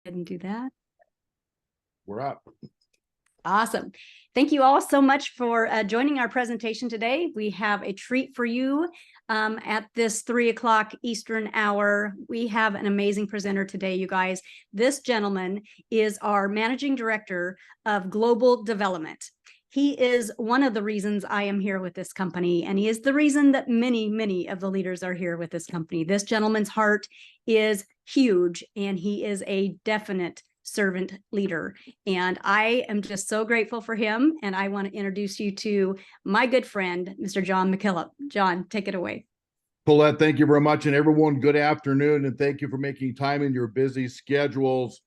And do that. We're up. Awesome. Thank you all so much for joining our presentation today. We have a treat for you at this 3 o'clock Eastern hour. We have an amazing presenter today, you guys. This gentleman is our Managing Director of Global Development. He is one of the reasons I am here with this company, and he is the reason that many of the leaders are here with this company. This gentleman's heart is huge, and he is a definite servant leader. And I am just so grateful for him. And I want to introduce you to my good friend, Mr. Jon McKillip. Jon, take it away. Paulette, thank you very much. And everyone, good afternoon. And thank you for making time in your busy schedules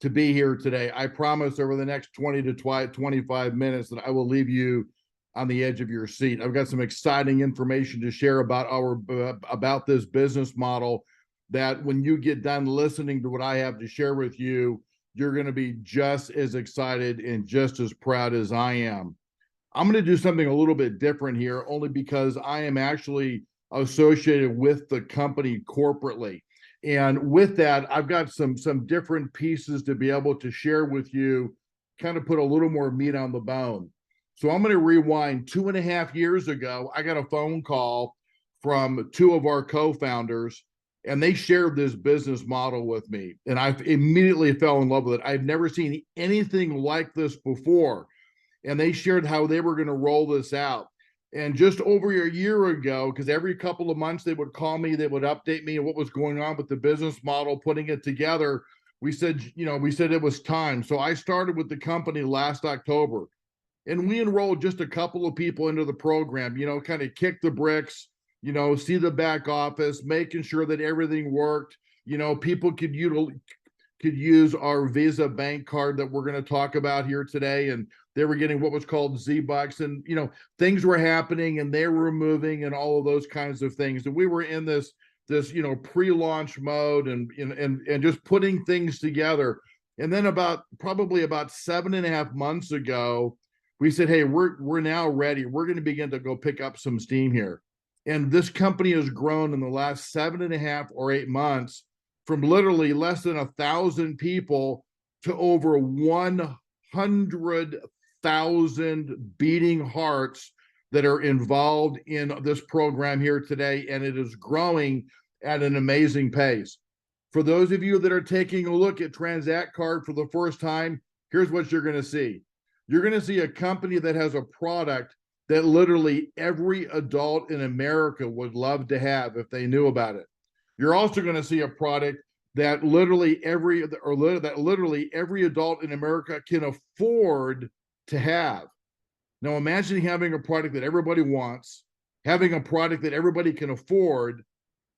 to be here today. I promise over the next 20 to 25 minutes that I will leave you on the edge of your seat. I've got some exciting information to share about this business model that when you get done listening to what I have to share with you, you're going to be just as excited and just as proud as I am. I'm going to do something a little bit different here, only because I am actually associated with the company corporately. And with that, I've got some different pieces to be able to share with you, kind of put a little more meat on the bone. So I'm going to rewind 2.5 years ago. I got a phone call from two of our co-founders, and they shared this business model with me. And I immediately fell in love with it. I've never seen anything like this before. And they shared how they were going to roll this out. And just over a year ago, because every couple of months they would call me, they would update me on what was going on with the business model, putting it together. We said it was time. So I started with the company last October, and we enrolled just a couple of people into the program, kind of kick the bricks, see the back office, making sure that everything worked. People could use our Visa bank card that we're going to talk about here today. And they were getting what was called Z-Bucks, and, things were happening and they were moving and all of those kinds of things. And we were in this pre-launch mode and just putting things together. And then probably about 7.5 months ago, we said, hey, we're now ready. We're going to begin to go pick up some steam here. And this company has grown in the last 7.5 or 8 months from literally less than 1,000 people to over 100,000 beating hearts that are involved in this program here today. And it is growing at an amazing pace. For those of you that are taking a look at TransactCard for the first time, here's what you're going to see. You're going to see a company that has a product that literally every adult in America would love to have if they knew about it. You're also going to see a product that literally every adult in America can afford to have. Now imagine having a product that everybody wants, having a product that everybody can afford,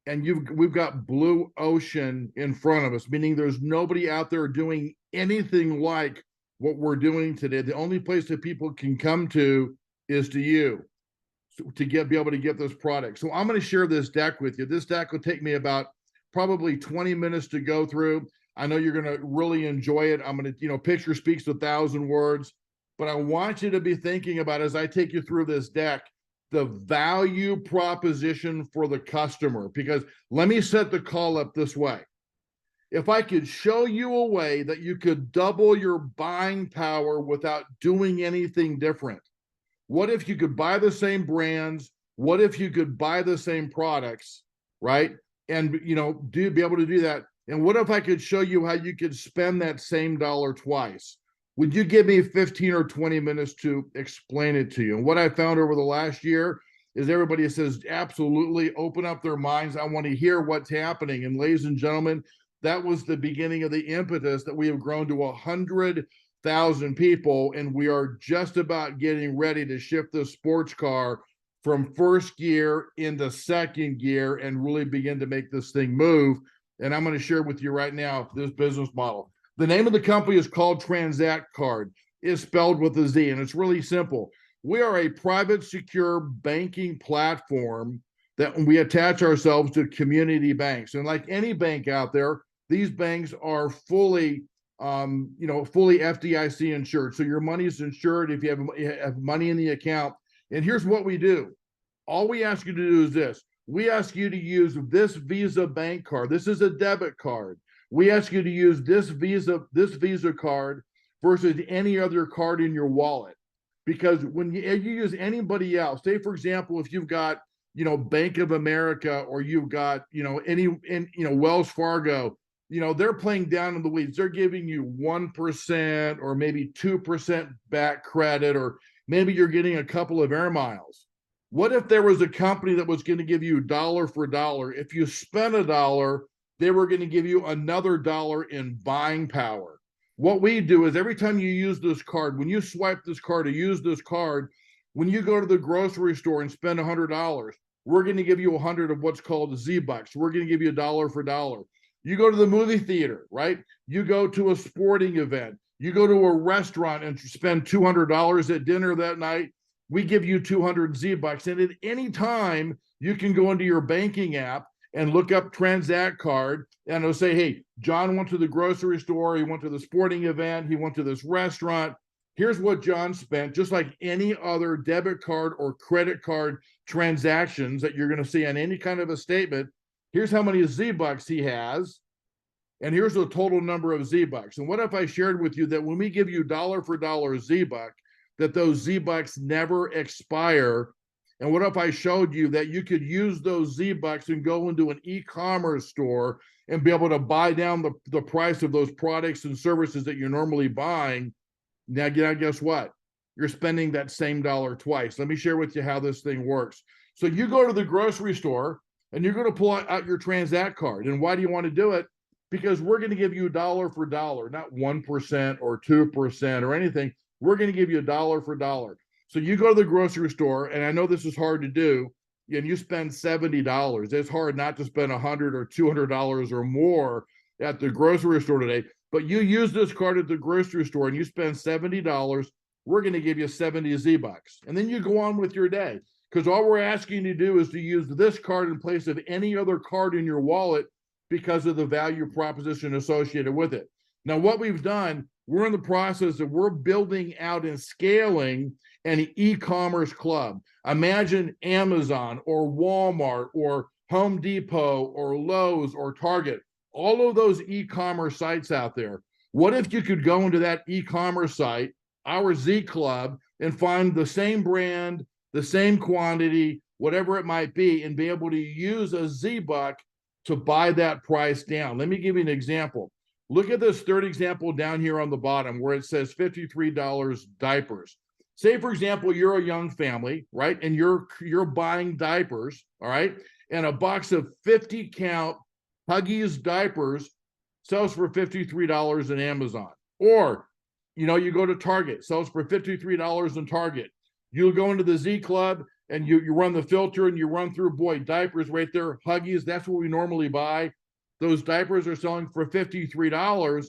and we've got blue ocean in front of us, meaning there's nobody out there doing anything like what we're doing today. The only place that people can come to is to you to be able to get this product. So I'm going to share this deck with you. This deck will take me about probably 20 minutes to go through. I know you're going to really enjoy it. I'm going to, picture speaks 1,000 words, but I want you to be thinking about, as I take you through this deck, the value proposition for the customer. Because let me set the call up this way. If I could show you a way that you could double your buying power without doing anything different, what if you could buy the same brands? What if you could buy the same products, right? And, be able to do that. And what if I could show you how you could spend that same dollar twice? Would you give me 15 or 20 minutes to explain it to you? And what I found over the last year is everybody says, absolutely, open up their minds. I want to hear what's happening. And ladies and gentlemen, that was the beginning of the impetus that we have grown to 100,000 people. And we are just about getting ready to shift the sports car from first gear into second gear and really begin to make this thing move. And I'm going to share with you right now this business model. The name of the company is called TransactCard. It's spelled with a Z, and it's really simple. We are a private, secure banking platform that we attach ourselves to community banks. And like any bank out there, these banks are fully FDIC insured. So your money is insured if you have money in the account. And here's what we do. All we ask you to do is this. We ask you to use this Visa bank card. This is a debit card. We ask you to use this Visa card versus any other card in your wallet. Because when you use anybody else, say for example, if you've got, Bank of America, or you've got, Wells Fargo, they're playing down in the weeds. They're giving you 1% or maybe 2% back credit, or maybe you're getting a couple of air miles. What if there was a company that was going to give you dollar for dollar? If you spent $1, they were going to give you another $1 in buying power. What we do is every time you use this card, when you swipe this card or use this card, when you go to the grocery store and spend $100, we're going to give you 100 of what's called Z-Bucks. We're going to give you dollar for dollar. You go to the movie theater, right? You go to a sporting event. You go to a restaurant and spend $200 at dinner that night. We give you 200 Z-Bucks. And at any time, you can go into your banking app and look up TransactCard, and it'll say, hey, John went to the grocery store, he went to the sporting event, he went to this restaurant. Here's what John spent, just like any other debit card or credit card transactions that you're going to see on any kind of a statement. Here's how many Z-Bucks he has, and here's the total number of Z-Bucks. And what if I shared with you that when we give you dollar for dollar Z-Buck, that those Z-Bucks never expire? And what if I showed you that you could use those Z-Bucks and go into an e-commerce store and be able to buy down the price of those products and services that you're normally buying? Now, guess what? You're spending that same dollar twice. Let me share with you how this thing works. So you go to the grocery store and you're going to pull out your TransactCard. And why do you want to do it? Because we're going to give you dollar for dollar, not 1% or 2% or anything. We're going to give you dollar for dollar. So you go to the grocery store, and I know this is hard to do, and you spend $70. It's hard not to spend $100 or $200 or more at the grocery store today. But you use this card at the grocery store and you spend $70, we're going to give you 70 Z-Bucks. And then you go on with your day. Because all we're asking you to do is to use this card in place of any other card in your wallet because of the value proposition associated with it. Now, what we've done, we're in the process of we're building out and scaling an e-commerce club. Imagine Amazon or Walmart or Home Depot or Lowe's or Target, all of those e-commerce sites out there. What if you could go into that e-commerce site, our Z Club, and find the same brand, the same quantity, whatever it might be, and be able to use a Z-Buck to buy that price down? Let me give you an example. Look at this third example down here on the bottom where it says $53 diapers. Say, for example, you're a young family, right? And you're buying diapers, all right? And a box of 50 count Huggies diapers sells for $53 in Amazon. Or, you go to Target, sells for $53 in Target. You'll go into the Z Club and you run the filter and you run through, boy, diapers right there, Huggies, that's what we normally buy. Those diapers are selling for $53,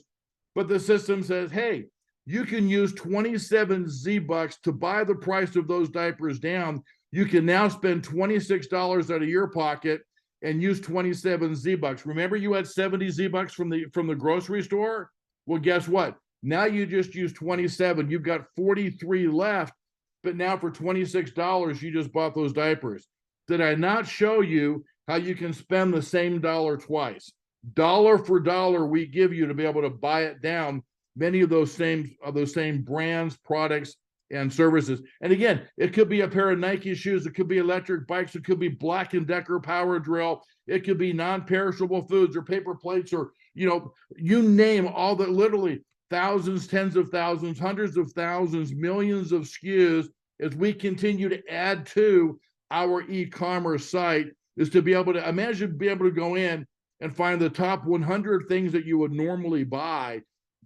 but the system says, hey, you can use 27 Z-Bucks to buy the price of those diapers down. You can now spend $26 out of your pocket and use 27 Z-Bucks. Remember, you had 70 Z-Bucks from the grocery store? Well, guess what? Now you just use 27. You've got 43 left, but now for $26, you just bought those diapers. Did I not show you how you can spend the same dollar twice? Dollar for dollar, we give you to be able to buy it down, many of those same brands, products, and services. And again, it could be a pair of Nike shoes, it could be electric bikes, it could be Black & Decker power drill, it could be non-perishable foods or paper plates, or you name all the literally thousands, tens of thousands, hundreds of thousands, millions of SKUs. As we continue to add to our e-commerce site, is to be able to imagine being able to go in and find the top 100 things that you would normally buy.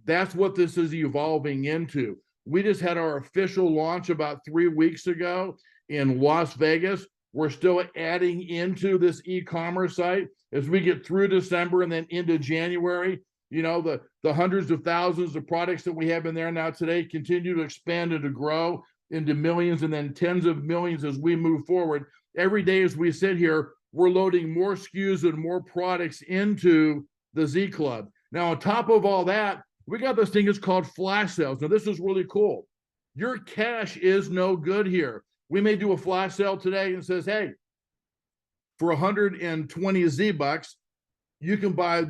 That's what this is evolving into. We just had our official launch about 3 weeks ago in Las Vegas. We're still adding into this e-commerce site as we get through December and then into January. The hundreds of thousands of products that we have in there now today continue to expand and to grow into millions and then tens of millions as we move forward. Every day as we sit here, we're loading more SKUs and more products into the Z Club. Now, on top of all that, we got this thing that's called flash sales. Now, this is really cool. Your cash is no good here. We may do a flash sale today and says, hey, for 120 Z-Bucks, you can buy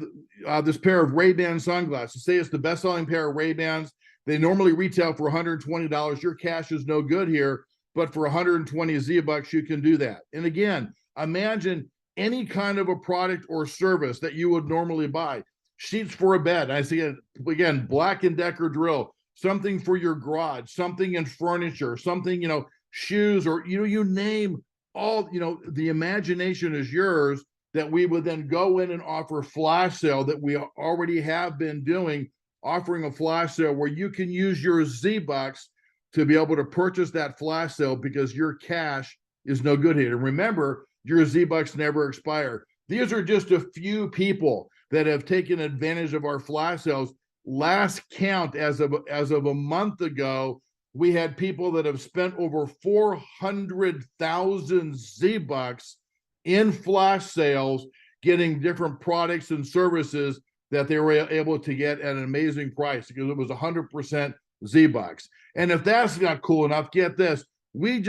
this pair of Ray-Ban sunglasses. Say it's the best-selling pair of Ray-Bans. They normally retail for $120. Your cash is no good here, but for 120 Z-Bucks, you can do that. And again, imagine any kind of a product or service that you would normally buy. Sheets for a bed. I see it again, Black & Decker drill, something for your garage, something in furniture, something, shoes, or, you name all, the imagination is yours, that we would then go in and offer flash sale that we already have been doing, offering a flash sale where you can use your Z-Bucks to be able to purchase that flash sale because your cash is no good here. And remember, your Z-Bucks never expire. These are just a few people that have taken advantage of our flash sales. Last count as of a month ago, we had people that have spent over 400,000 Z-Bucks in flash sales, getting different products and services that they were able to get at an amazing price because it was 100% Z-Bucks. And if that's not cool enough, get this. We've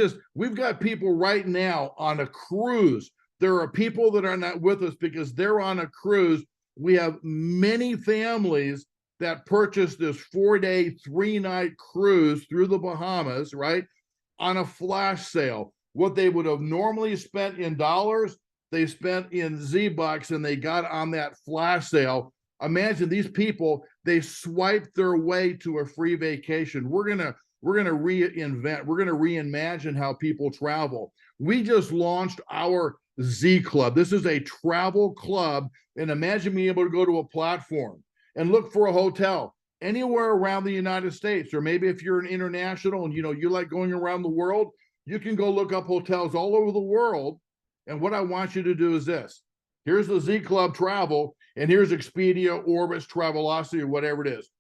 got people right now on a cruise. There are people that are not with us because they're on a cruise. We have many families that purchased this 4-day, 3-night cruise through the Bahamas, right, on a flash sale. What they would have normally spent in dollars, they spent in Z-Bucks, and they got on that flash sale. Imagine these people, they swiped their way to a free vacation. We're gonna reinvent, we're gonna reimagine how people travel. We just launched our Z Club. This is a travel club, and imagine being able to go to a platform and look for a hotel anywhere around the United States, or maybe if you're an international and you like going around the world, you can go look up hotels all over the world. And what I want you to do is this. Here's the Z Club Travel, and here's Expedia, Orbitz, Travelocity, or whatever it is.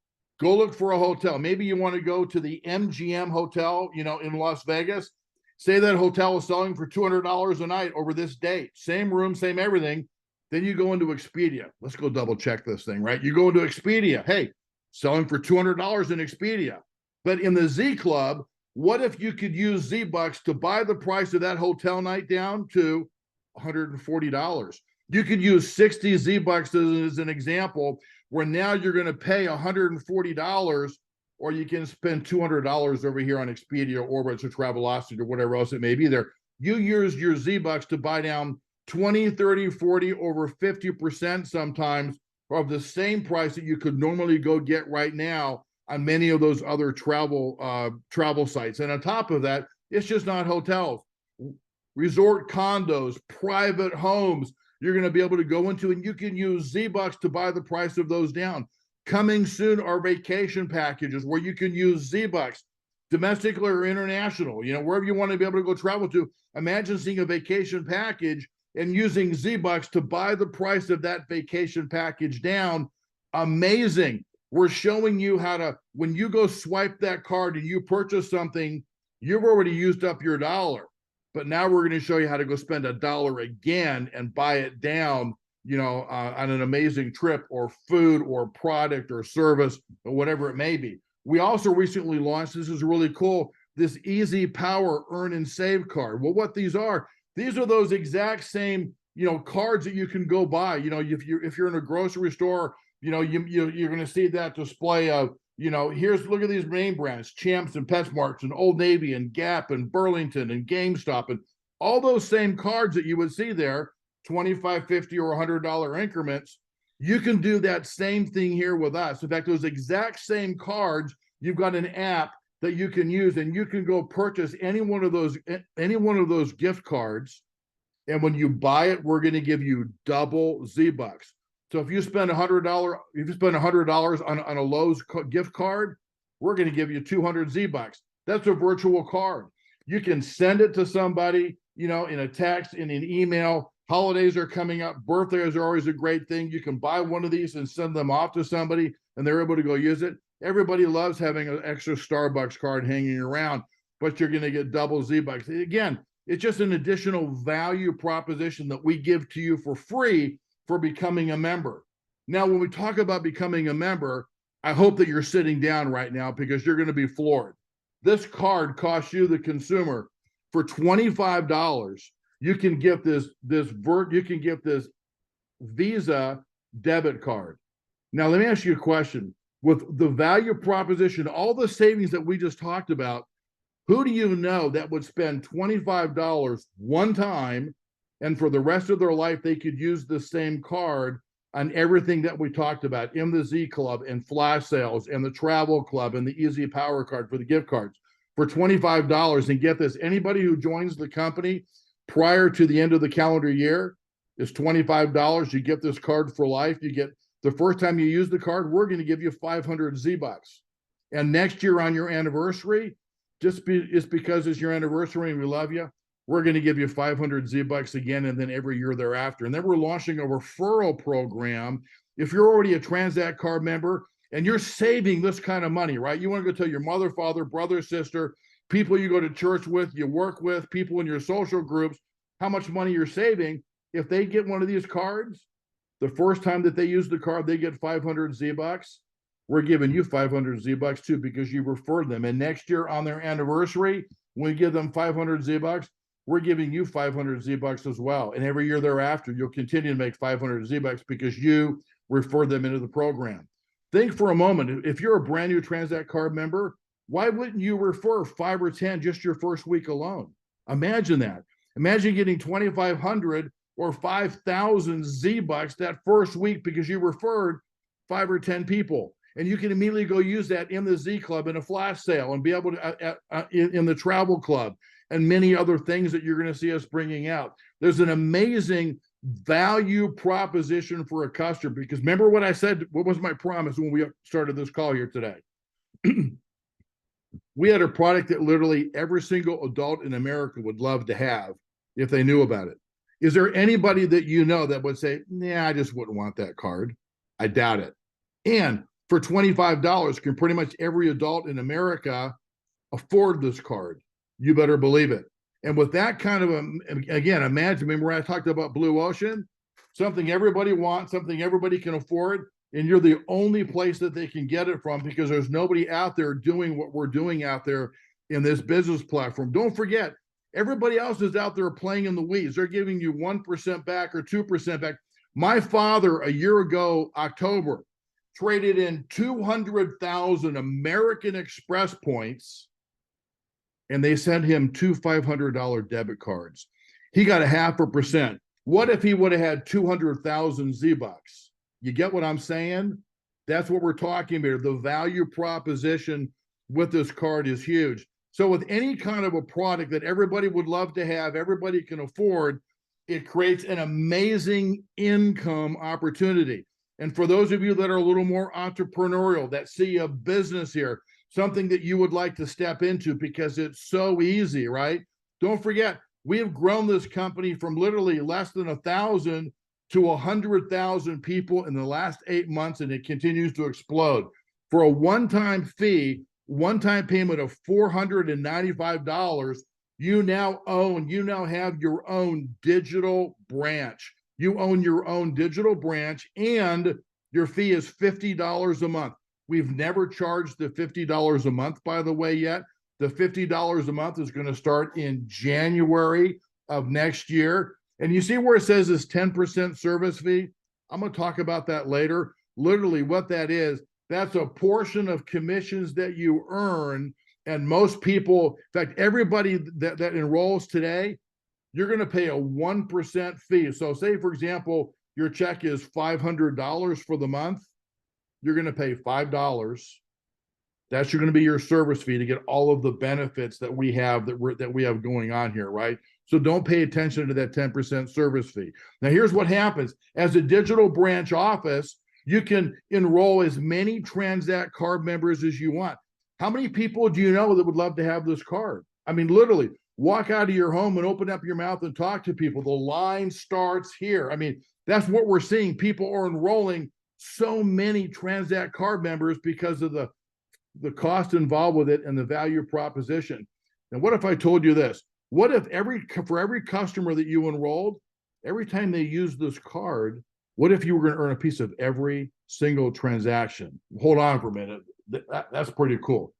Go look for a hotel. Maybe you want to go to the MGM Hotel, in Las Vegas. Say that hotel is selling for $200 a night over this date. Same room, same everything. Then you go into Expedia. Let's go double check this thing, right? You go into Expedia. Hey, selling for $200 in Expedia. But in the Z Club, what if you could use Z-Bucks to buy the price of that hotel night down to $140? You could use 60 Z-Bucks as an example, where now you're going to pay $140, or you can spend $200 over here on Expedia or Orbitz or Travelocity or whatever else it may be there. You use your Z-Bucks to buy down 20, 30, 40, over 50% sometimes of the same price that you could normally go get right now on many of those other travel sites. And on top of that, it's just not hotels. Resort condos, private homes, you're going to be able to go into, and you can use Z-Bucks to buy the price of those down. Coming soon are vacation packages where you can use Z-Bucks, domestically or international, wherever you want to be able to go travel to. Imagine seeing a vacation package and using Z-Bucks to buy the price of that vacation package down. Amazing. We're showing you how to, when you go swipe that card and you purchase something, you've already used up your dollar. But now we're going to show you how to go spend $1 again and buy it down, on an amazing trip or food or product or service or whatever it may be. We also recently launched, this is really cool, this Easy Power Earn and Save card. Well, what these are those exact same, cards that you can go buy. If you're in a grocery store, you're going to see that display of, look at these name brands, Champs and PetSmarts and Old Navy and Gap and Burlington and GameStop, and all those same cards that you would see there, $25, $50, or $100 increments. You can do that same thing here with us. In fact, those exact same cards, you've got an app that you can use, and you can go purchase any one of those gift cards. And when you buy it, we're going to give you double Z-Bucks. So if you spend $100 on a Lowe's gift card, we're going to give you 200 Z-Bucks. That's a virtual card. You can send it to somebody, in a text, in an email. Holidays are coming up. Birthdays are always a great thing. You can buy one of these and send them off to somebody, and they're able to go use it. Everybody loves having an extra Starbucks card hanging around, but you're going to get double Z-Bucks. Again, it's just an additional value proposition that we give to you for free for becoming a member. Now, when we talk about becoming a member, I hope that you're sitting down right now because you're going to be floored. This card costs you, the consumer, for $25. You can get this Visa debit card. Now, let me ask you a question. With the value proposition, all the savings that we just talked about, who do you know that would spend $25 one time, and for the rest of their life, they could use the same card on everything that we talked about in the Z Club and flash sales and the travel club and the Easy Power card for the gift cards for $25? And get this, anybody who joins the company prior to the end of the calendar year is $25. You get this card for life. You get the first time you use the card, we're going to give you 500 Z-Bucks. And next year on your anniversary, it's because it's your anniversary and we love you, we're going to give you 500 Z-Bucks again, and then every year thereafter. And then we're launching a referral program. If you're already a TransactCard member and you're saving this kind of money, right? You want to go tell your mother, father, brother, sister, people you go to church with, you work with, people in your social groups, how much money you're saving. If they get one of these cards, the first time that they use the card, they get 500 Z-Bucks. We're giving you 500 Z-Bucks too, because you referred them. And next year on their anniversary, when we give them 500 Z-Bucks, we're giving you 500 Z-Bucks as well. And every year thereafter, you'll continue to make 500 Z-Bucks because you referred them into the program. Think for a moment, if you're a brand new TransactCard member, why wouldn't you refer 5 or 10 just your first week alone? Imagine that. Imagine getting 2,500 or 5,000 Z-Bucks that first week because you referred 5 or 10 people. And you can immediately go use that in the Z Club, in a flash sale, and be able to in the travel club, and many other things that you're going to see us bringing out. There's an amazing value proposition for a customer, because remember what I said, what was my promise when we started this call here today? We had a product that literally every single adult in America would love to have if they knew about it. Is there anybody that you know that would say, nah, I just wouldn't want that card? I doubt it. And for $25, can pretty much every adult in America afford this card? You better believe it. And with that kind of, again, imagine, remember I talked about Blue Ocean, something everybody wants, something everybody can afford, and you're the only place that they can get it from, because there's nobody out there doing what we're doing out there in this business platform. Don't forget, everybody else is out there playing in the weeds. They're giving you 1% back or 2% back. My father, a year ago, October, traded in 200,000 American Express points, and they sent him 2 $500 debit cards. He got 0.5%. What if he would have had 200,000 Z-Bucks? You get what I'm saying? That's what we're talking about. The value proposition with this card is huge. So with any kind of a product that everybody would love to have, everybody can afford, it creates an amazing income opportunity. And for those of you that are a little more entrepreneurial, that see a business here, something that you would like to step into because it's so easy, right? Don't forget, we have grown this company from literally less than 1,000 to 100,000 people in the last 8 months, and it continues to explode. For a one-time fee, one-time payment of $495, you now have your own digital branch. You own your own digital branch, and your fee is $50 a month. We've never charged the $50 a month, by the way, yet. The $50 a month is going to start in January of next year. And you see where it says this 10% service fee? I'm going to talk about that later. Literally what that is, that's a portion of commissions that you earn. And most people, in fact, everybody that enrolls today, you're going to pay a 1% fee. So say, for example, your check is $500 for the month. You're going to pay $5. That's going to be your service fee to get all of the benefits that we have going on here, right? So don't pay attention to that 10% service fee. Now, here's what happens. As a digital branch office, you can enroll as many TransactCard members as you want. How many people do you know that would love to have this card? I mean, literally, walk out of your home and open up your mouth and talk to people. The line starts here. I mean, that's what we're seeing. People are enrolling so many TransactCard members because of the cost involved with it and the value proposition. And what if I told you this? What if for every customer that you enrolled, every time they use this card, what if you were going to earn a piece of every single transaction? Hold on for a minute. That's pretty cool.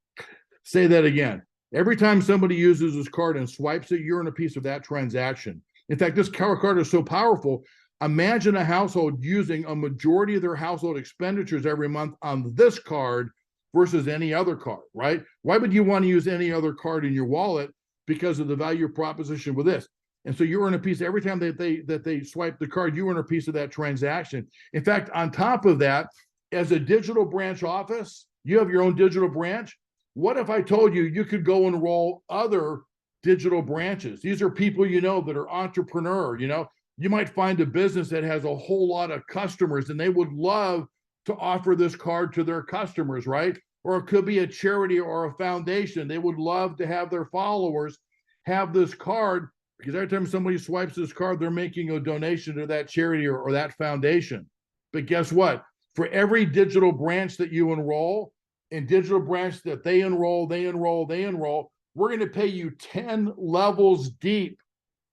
Say that again. Every time somebody uses this card and swipes it, you're in a piece of that transaction. In fact, this card is so powerful Imagine a household using a majority of their household expenditures every month on this card versus any other card, right? Why would you want to use any other card in your wallet? Because of the value proposition with this. And so you earn a piece every time that they swipe the card, you earn a piece of that transaction. In fact, on top of that, as a digital branch office, you have your own digital branch. What if I told you you could go enroll other digital branches? These are people you know that are entrepreneur, you know. You might find a business that has a whole lot of customers and they would love to offer this card to their customers, right? Or it could be a charity or a foundation. They would love to have their followers have this card because every time somebody swipes this card, they're making a donation to that charity or that foundation. But guess what? For every digital branch that you enroll and digital branch that they enroll, we're going to pay you 10 levels deep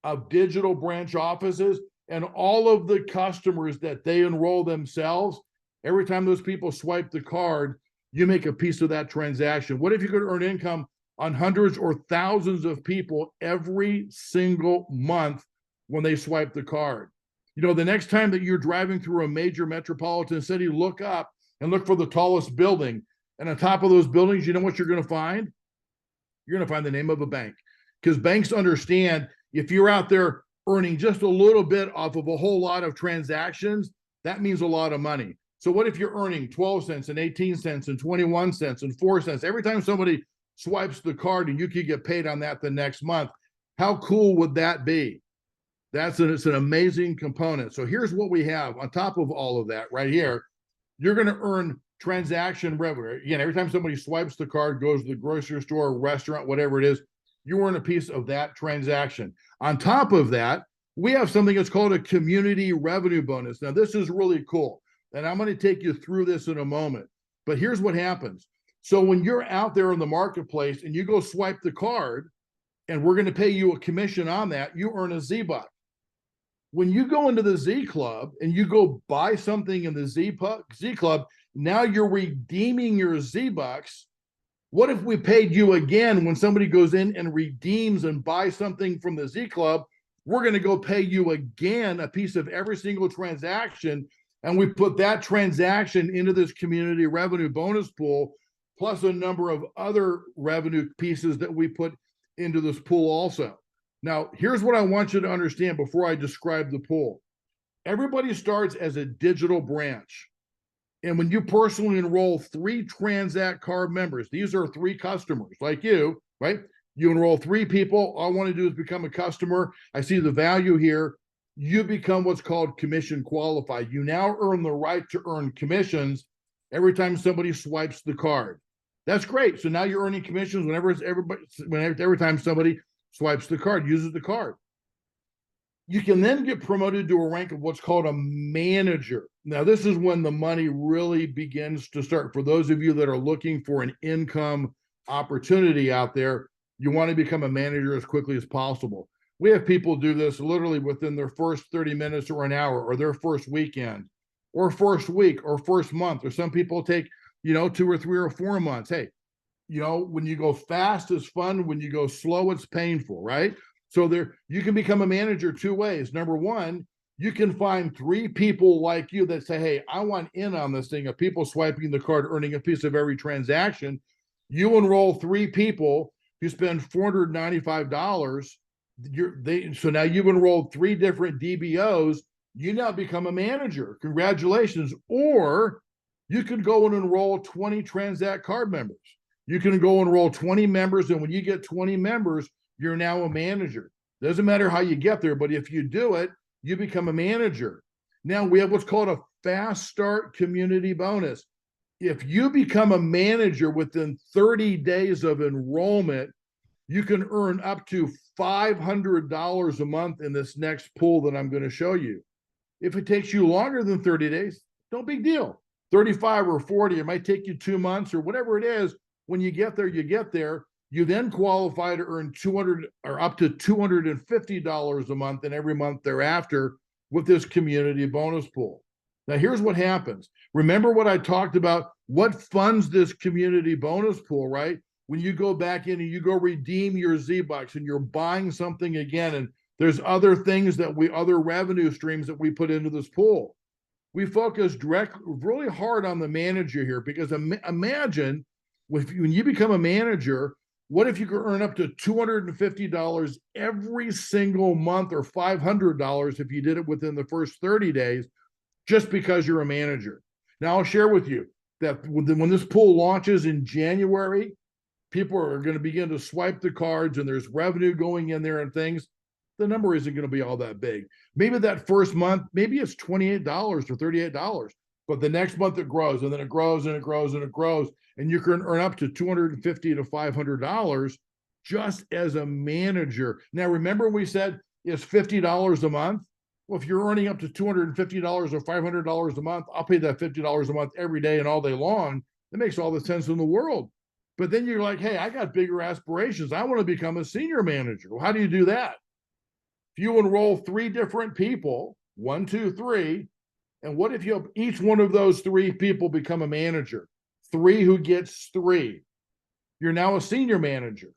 of digital branch offices and all of the customers that they enroll themselves. Every time those people swipe the card, you make a piece of that transaction. What if you could earn income on hundreds or thousands of people every single month when they swipe the card? You know, the next time that you're driving through a major metropolitan city, look up and look for the tallest building. And on top of those buildings, you know what you're going to find? You're going to find the name of a bank, because banks understand if you're out there earning just a little bit off of a whole lot of transactions, that means a lot of money. So what if you're earning 12 cents and 18 cents and 21 cents and 4 cents every time somebody swipes the card and you could get paid on that the next month? How cool would that be? It's an amazing component. So here's what we have on top of all of that right here. You're going to earn transaction revenue. Again, every time somebody swipes the card, goes to the grocery store, restaurant, whatever it is, you earn a piece of that transaction. On top of that, we have something that's called a community revenue bonus. Now, this is really cool, and I'm going to take you through this in a moment. But here's what happens. So when you're out there in the marketplace and you go swipe the card, and we're going to pay you a commission on that, you earn a Z-Buck. When you go into the Z Club and you go buy something in the Z Club, now you're redeeming your Z-Bucks. What if we paid you again when somebody goes in and redeems and buys something from the Z Club? We're going to go pay you again a piece of every single transaction, and we put that transaction into this community revenue bonus pool, plus a number of other revenue pieces that we put into this pool also. Now, here's what I want you to understand before I describe the pool. Everybody starts as a digital branch. And when you personally enroll 3 TransactCard members, these are 3 customers like you, right? You enroll 3 people. All I want to do is become a customer. I see the value here. You become what's called commission qualified. You now earn the right to earn commissions every time somebody swipes the card. That's great. So now you're earning commissions every time somebody swipes the card, uses the card. You can then get promoted to a rank of what's called a manager. Now, this is when the money really begins to start. For those of you that are looking for an income opportunity out there, you want to become a manager as quickly as possible. We have people do this literally within their first 30 minutes or an hour, or their first weekend, or first week, or first month, or some people take, 2 or 3 or 4 months. Hey, when you go fast, it's fun. When you go slow, it's painful, right? So you can become a manager 2 ways. Number one, you can find 3 people like you that say, hey, I want in on this thing of people swiping the card, earning a piece of every transaction. You enroll 3 people, you spend $495. So now you've enrolled 3 different DBOs. You now become a manager. Congratulations. Or you can go and enroll 20 TransactCard members. You can go enroll 20 members, and when you get 20 members, you're now a manager. Doesn't matter how you get there, but if you do it, you become a manager. Now we have what's called a fast start community bonus. If you become a manager within 30 days of enrollment, you can earn up to $500 a month in this next pool that I'm going to show you. If it takes you longer than 30 days, no big deal. 35 or 40, it might take you 2 months or whatever it is. When you get there, you get there. You then qualify to earn $200 or up to $250 a month and every month thereafter with this community bonus pool. Now, here's what happens. Remember what I talked about? What funds this community bonus pool, right? When you go back in and you go redeem your Z-Bucks and you're buying something again, and There's other things other revenue streams that we put into this pool. We focus really hard on the manager here, because imagine when you become a manager, what if you could earn up to $250 every single month, or $500 if you did it within the first 30 days, just because you're a manager? Now, I'll share with you that when this pool launches in January, people are going to begin to swipe the cards and there's revenue going in there and things. The number isn't going to be all that big. Maybe that first month, maybe it's $28 or $38, but the next month it grows, and then it grows and it grows and it grows, and you can earn up to $250 to $500 just as a manager. Now, remember we said it's $50 a month? Well, if you're earning up to $250 or $500 a month, I'll pay that $50 a month every day and all day long. It makes all the sense in the world. But then you're like, hey, I got bigger aspirations. I want to become a senior manager. Well, how do you do that? If you enroll 3 different people, 1, 2, 3, and what if each one of those 3 people become a manager? 3 who gets 3. You're now a senior manager.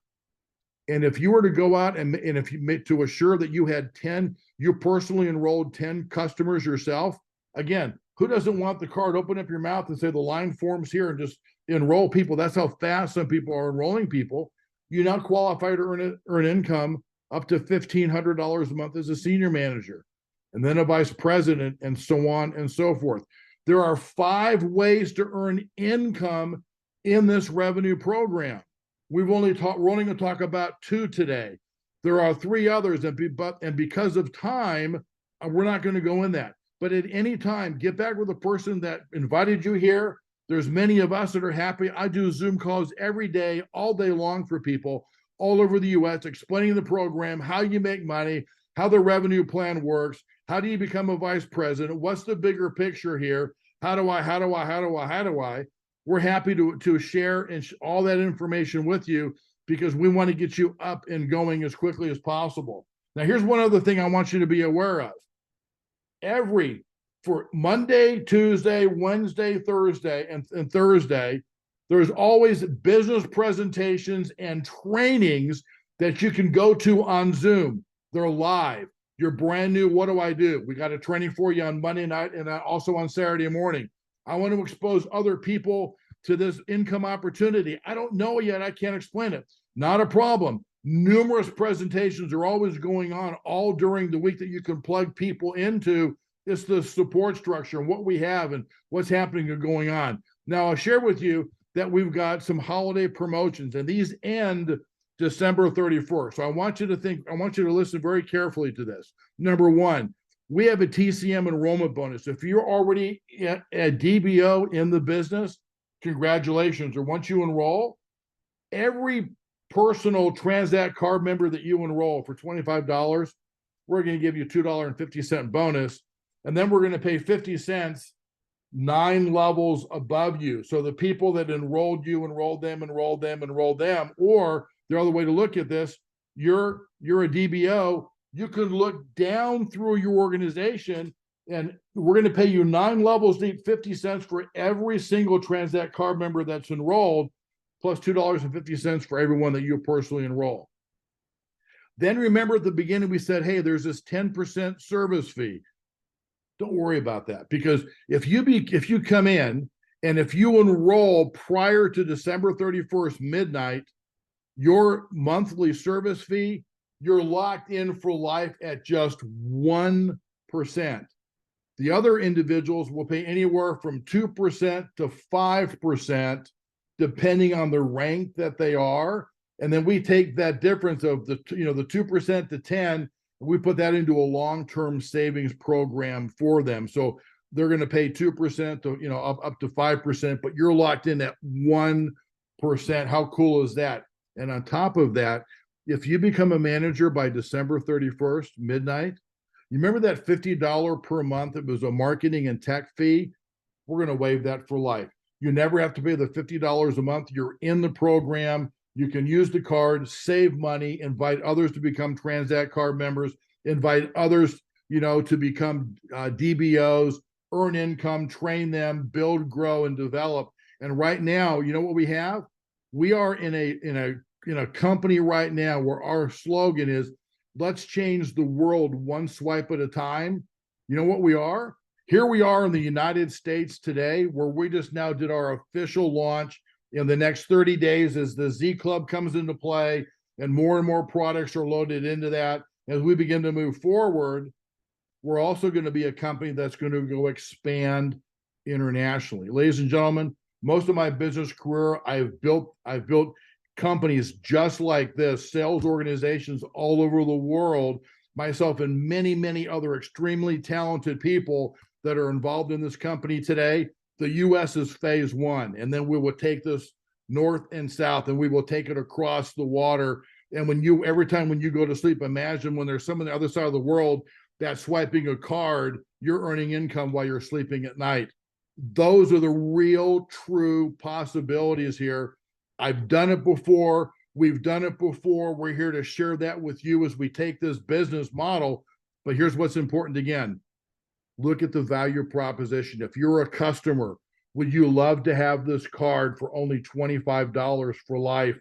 And if you were to go out and if you to assure that you had 10, you personally enrolled 10 customers yourself, again, who doesn't want the card? Open up your mouth and say the line forms here and just enroll people. That's how fast some people are enrolling people. You now qualify to earn income up to $1,500 a month as a senior manager, and then a vice president, and so on and so forth. There are 5 ways to earn income in this revenue program. We're only going to talk about 2 today. There are 3 others, and because of time, we're not going to go in that. But at any time, get back with the person that invited you here. There's many of us that are happy. I do Zoom calls every day, all day long, for people all over the U.S., explaining the program, how you make money, how the revenue plan works, how do you become a vice president, what's the bigger picture here, how do I? We're happy to share all that information with you, because we want to get you up and going as quickly as possible. Now, here's one other thing I want you to be aware of. For Monday, Tuesday, Wednesday, Thursday, and Thursday, there's always business presentations and trainings that you can go to on Zoom. They're live. You're brand new. What do I do? We got a training for you on Monday night and also on Saturday morning. I want to expose other people to this income opportunity. I don't know yet. I can't explain it. Not a problem. Numerous presentations are always going on all during the week that you can plug people into. It's the support structure and what we have and what's happening and going on. Now, I'll share with you that we've got some holiday promotions, and these end December 31st. So I want you to listen very carefully to this. Number 1, we have a TCM enrollment bonus. If you're already a DBO in the business, congratulations. Or once you enroll, every personal TransactCard member that you enroll for $25, we're going to give you a $2.50 bonus. And then we're going to pay 50 cents 9 levels above you. So the people that enrolled them, or the other way to look at this, you're a DBO, you could look down through your organization, and we're going to pay you 9 levels deep, 50 cents for every single TransactCard member that's enrolled, plus $2.50 for everyone that you personally enroll. Then remember, at the beginning we said, hey, there's this 10% service fee. Don't worry about that, because if you come in and if you enroll prior to December 31st midnight, your monthly service fee, you're locked in for life at just 1%. The other individuals will pay anywhere from 2% to 5%, depending on the rank that they are. And then we take that difference of the 2% to 10, and we put that into a long-term savings program for them. So they're going to pay 2% to, up to 5%, but you're locked in at 1%. How cool is that? And on top of that, if you become a manager by December 31st, midnight, you remember that $50 per month? It was a marketing and tech fee. We're going to waive that for life. You never have to pay the $50 a month. You're in the program. You can use the card, save money, invite others to become TransactCard members, invite others, to become DBOs, earn income, train them, build, grow, and develop. And right now, you know what we have? We are in a company right now where our slogan is, let's change the world one swipe at a time. You know what we are? Here we are in the United States today, where we just now did our official launch. In the next 30 days, as the Z Club comes into play and more products are loaded into that, as we begin to move forward, we're also going to be a company that's going to go expand internationally. Ladies and gentlemen, most of my business career, I've built companies just like this, sales organizations all over the world, myself and many other extremely talented people that are involved in this company today. The US is phase one, and then we will take this north and south, and we will take it across the water. And every time when you go to sleep, imagine when there's someone on the other side of the world that's swiping a card, you're earning income while you're sleeping at night. Those are the real, true possibilities here. I've done it before. We've done it before. We're here to share that with you as we take this business model. But here's what's important again. Look at the value proposition. If you're a customer, would you love to have this card for only $25 for life?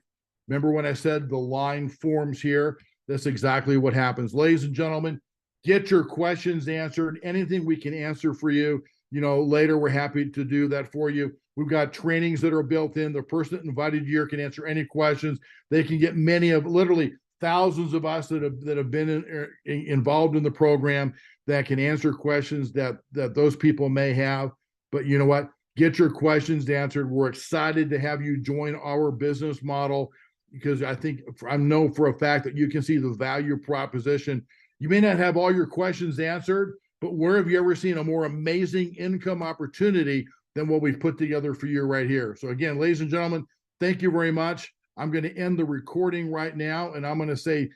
Remember when I said the line forms here? That's exactly what happens. Ladies and gentlemen, get your questions answered. Anything we can answer for you, later, we're happy to do that for you. We've got trainings that are built in. The person that invited you here can answer any questions. They can get many of literally thousands of us that have been involved in the program that can answer questions that those people may have. But you know what? Get your questions answered. We're excited to have you join our business model, because I know for a fact that you can see the value proposition. You may not have all your questions answered, but where have you ever seen a more amazing income opportunity than what we've put together for you right here? So again, ladies and gentlemen, thank you very much. I'm going to end the recording right now, and I'm going to say